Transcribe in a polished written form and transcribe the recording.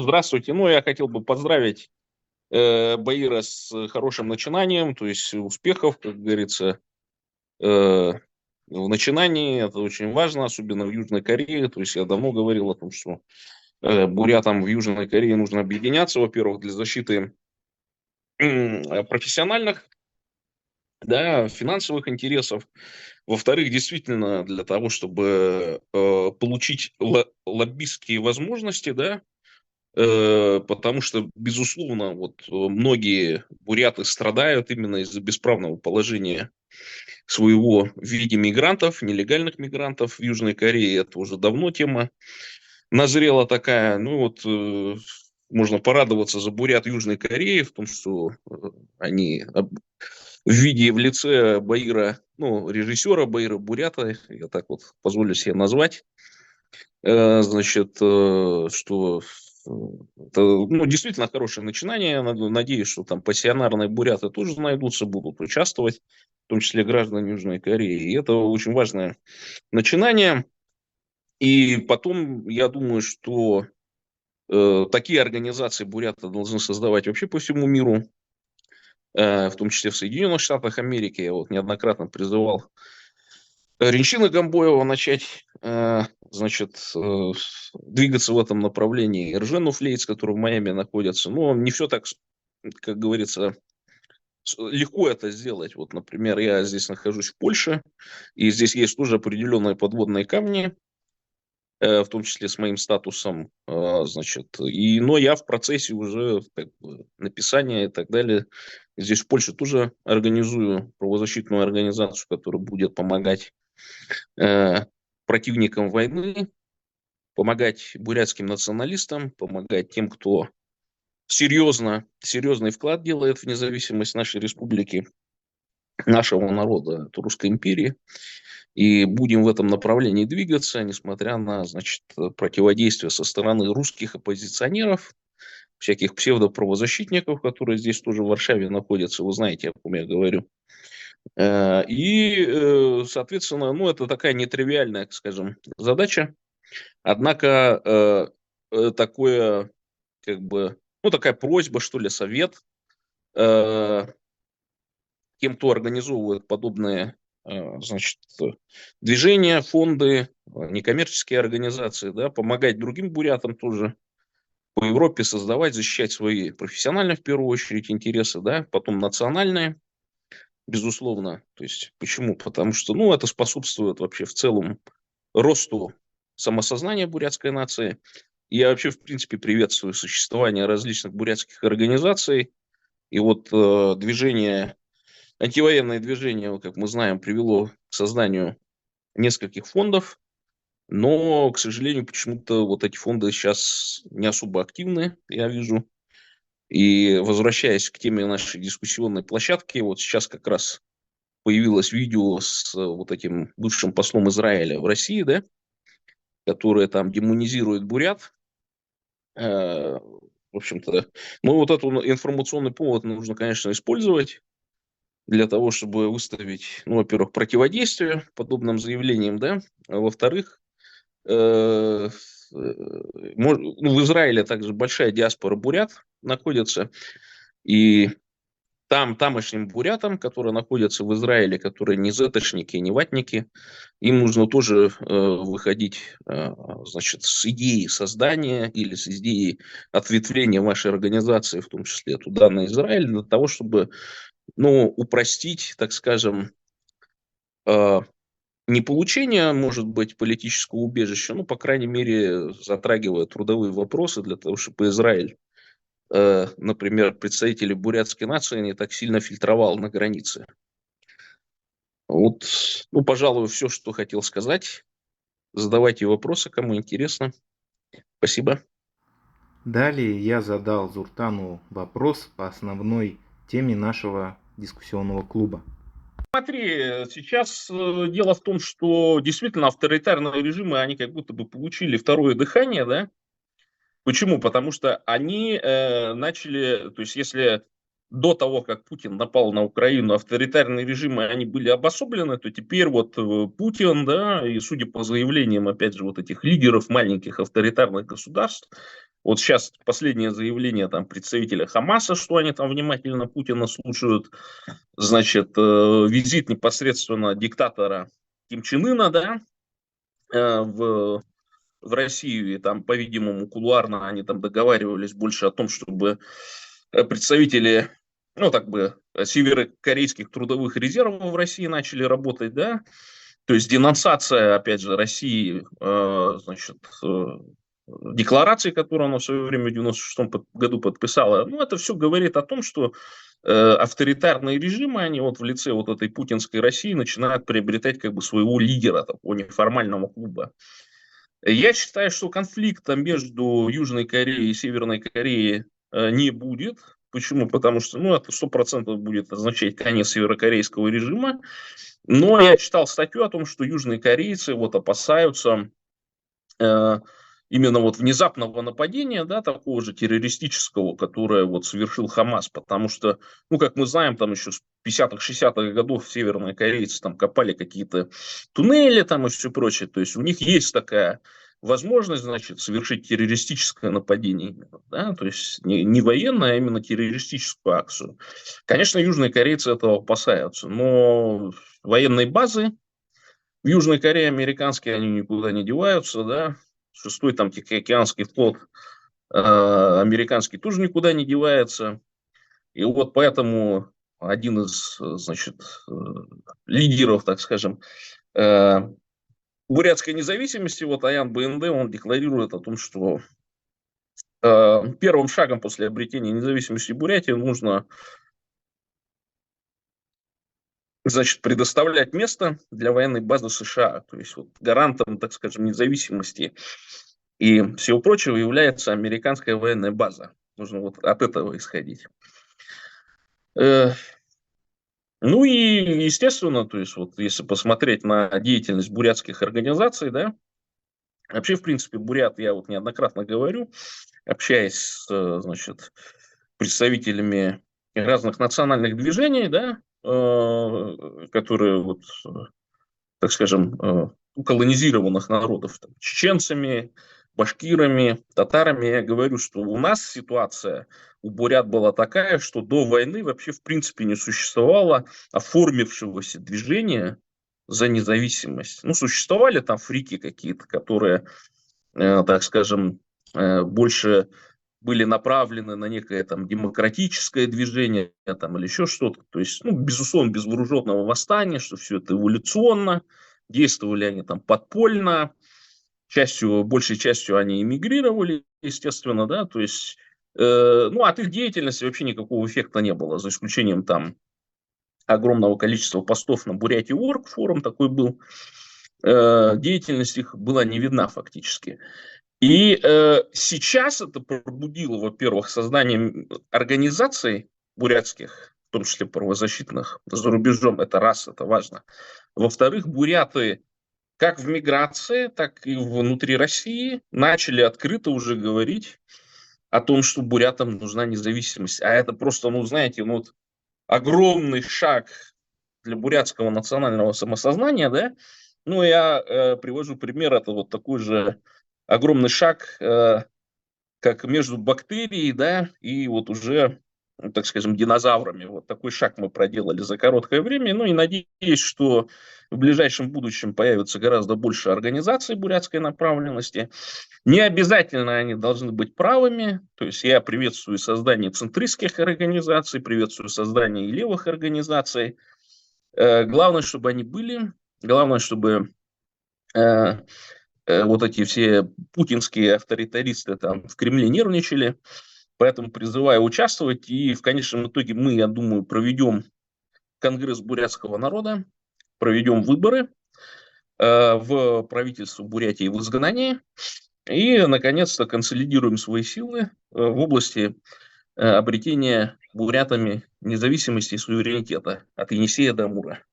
Здравствуйте. Ну, я хотел бы поздравить Баира с хорошим начинанием, то есть успехов, как говорится, в начинании. Это очень важно, особенно в Южной Корее. То есть я давно говорил о том, что бурятам в Южной Корее нужно объединяться, во-первых, для защиты профессиональных, да, финансовых интересов. Во-вторых, действительно, для того, чтобы получить лоббистские возможности, да. Потому что, безусловно, вот многие буряты страдают именно из-за бесправного положения своего в виде мигрантов, нелегальных мигрантов в Южной Корее. Это уже давно тема назрела такая. Ну вот можно порадоваться за бурят Южной Кореи в том, что они в виде и в лице Баира, ну, режиссера Баира Бурята, я так вот позволю себе назвать, значит, что это, ну, действительно хорошее начинание. Надеюсь, что там пассионарные буряты тоже найдутся, будут участвовать, в том числе граждане Южной Кореи. И это очень важное начинание. И потом, я думаю, что такие организации буряты должны создавать вообще по всему миру, в том числе в Соединенных Штатах Америки. Я вот неоднократно призывал Ренчина Гамбоева начать, значит, двигаться в этом направлении. Эржену Флейц, который в Майами находится. Но не все так, как говорится, легко это сделать. Вот, например, я здесь нахожусь в Польше, и здесь есть тоже определенные подводные камни, в том числе с моим статусом, значит, но я в процессе уже как бы написания и так далее. Здесь в Польше тоже организую правозащитную организацию, которая будет помогать противникам войны, помогать бурятским националистам, помогать тем, кто серьезный вклад делает в независимость нашей республики, нашего народа от Русской империи. И будем в этом направлении двигаться, несмотря на, значит, противодействие со стороны русских оппозиционеров, всяких псевдоправозащитников, которые здесь тоже в Варшаве находятся. Вы знаете, о ком я говорю. И, соответственно, ну, это такая нетривиальная, скажем, задача. Однако такое, как бы, ну, такая просьба, что ли, совет тем, кто организовывает подобные, значит, движения, фонды, некоммерческие организации, да, помогать другим бурятам тоже по Европе создавать, защищать свои профессиональные, в первую очередь, интересы, да, потом национальные, безусловно. То есть, почему? Потому что, ну, это способствует вообще в целом росту самосознания бурятской нации. Я вообще, в принципе, приветствую существование различных бурятских организаций. И вот антивоенное движение, как мы знаем, привело к созданию нескольких фондов. Но, к сожалению, почему-то вот эти фонды сейчас не особо активны, я вижу. И возвращаясь к теме нашей дискуссионной площадки, вот сейчас как раз появилось видео с вот этим бывшим послом Израиля в России, да, которое там демонизирует бурят. В общем-то, ну вот этот информационный повод нужно, конечно, использовать для того, чтобы выставить, ну, во-первых, противодействие подобным заявлениям, да, а во-вторых, ну, в Израиле также большая диаспора бурят находится, и тамошним бурятам, которые находятся в Израиле, которые не зетошники, не ватники, им нужно тоже выходить, значит, с идеей создания или с идеей ответвления вашей организации, в том числе туда, на Израиль, для того, чтобы, ну, упростить, так скажем, не получение, может быть, политического убежища, ну, по крайней мере, затрагивая трудовые вопросы для того, чтобы Израиль, например, представители бурятской нации не так сильно фильтровал на границе. Вот, ну, пожалуй, все, что хотел сказать. Задавайте вопросы, кому интересно. Спасибо. Далее я задал Зуртану вопрос по основной теме нашего дискуссионного клуба. Смотри, сейчас дело в том, что действительно авторитарные режимы, они как будто бы получили второе дыхание, да? Почему? Потому что они начали, то есть если до того, как Путин напал на Украину, авторитарные режимы, они были обособлены, то теперь вот Путин, да, и судя по заявлениям, опять же, вот этих лидеров маленьких авторитарных государств, Вот сейчас последнее заявление там представителя Хамаса, что они там внимательно Путина слушают, значит, визит непосредственно диктатора Ким Чен Ына, да, в Россию, и там, по-видимому, кулуарно они там договаривались больше о том, чтобы представители, ну, так бы, северокорейских трудовых резервов в России начали работать, да, то есть денонсация, опять же, России, значит, декларации, которую она в свое время в 1996 году подписала, ну, это все говорит о том, что авторитарные режимы, они вот в лице вот этой путинской России начинают приобретать как бы своего лидера, такого неформального клуба. Я считаю, что конфликта между Южной Кореей и Северной Кореей не будет. Почему? Потому что, ну, это 100% будет означать конец северокорейского режима. Но я читал статью о том, что южные корейцы вот опасаются именно вот внезапного нападения, да, такого же террористического, которое вот совершил Хамас, потому что, ну, как мы знаем, там еще с 50-х, 60-х годов северные корейцы там копали какие-то туннели там и все прочее, то есть у них есть такая возможность, значит, совершить террористическое нападение, да, то есть не военное, а именно террористическую акцию. Конечно, южные корейцы этого опасаются, но военные базы в Южной Корее американские, они никуда не деваются, да. Шестой там Тихоокеанский флот американский тоже никуда не девается. И вот поэтому один из, значит, лидеров, так скажем, бурятской независимости, вот Аян БНД, он декларирует о том, что первым шагом после обретения независимости Бурятии нужно, значит, предоставлять место для военной базы США. То есть вот гарантом, так скажем, независимости и всего прочего является американская военная база. Нужно вот от этого исходить. Ну и, естественно, то есть вот если посмотреть на деятельность бурятских организаций, да, вообще, в принципе, бурят, я вот неоднократно говорю, общаясь с, значит, представителями разных национальных движений, да, которые вот, так скажем, у колонизированных народов, там, чеченцами, башкирами, татарами, я говорю, что у нас ситуация у бурят была такая, что до войны вообще в принципе не существовало оформившегося движения за независимость. Ну, существовали там фрики какие-то, которые, так скажем, больше были направлены на некое там демократическое движение там, или еще что-то. То есть, ну, безусловно, без вооруженного восстания, что все это эволюционно. Действовали они там подпольно, большей частью они эмигрировали, естественно, да, то есть, ну, от их деятельности вообще никакого эффекта не было, за исключением там огромного количества постов на Бурятии.орг, форум такой был, деятельность их была не видна фактически. И сейчас это пробудило, во-первых, создание организаций бурятских, в том числе правозащитных, за рубежом, это раз, это важно. Во-вторых, буряты как в миграции, так и внутри России начали открыто уже говорить о том, что бурятам нужна независимость. А это просто, ну, знаете, ну, вот огромный шаг для бурятского национального самосознания, да. Ну, я привожу пример, это вот такой же огромный шаг, как между бактерией, да, и вот уже, ну, так скажем, динозаврами. Вот такой шаг мы проделали за короткое время. Ну и надеюсь, что в ближайшем будущем появится гораздо больше организаций бурятской направленности. Не обязательно они должны быть правыми. То есть я приветствую создание центристских организаций, приветствую создание и левых организаций. Главное, чтобы они были. Главное, чтобы вот эти все путинские авторитаристы там в Кремле нервничали. Поэтому призываю участвовать. И в конечном итоге мы, я думаю, проведем Конгресс бурятского народа, проведем выборы в правительство Бурятии в изгнании. И, наконец-то, консолидируем свои силы в области обретения бурятами независимости и суверенитета от Енисея до Амура.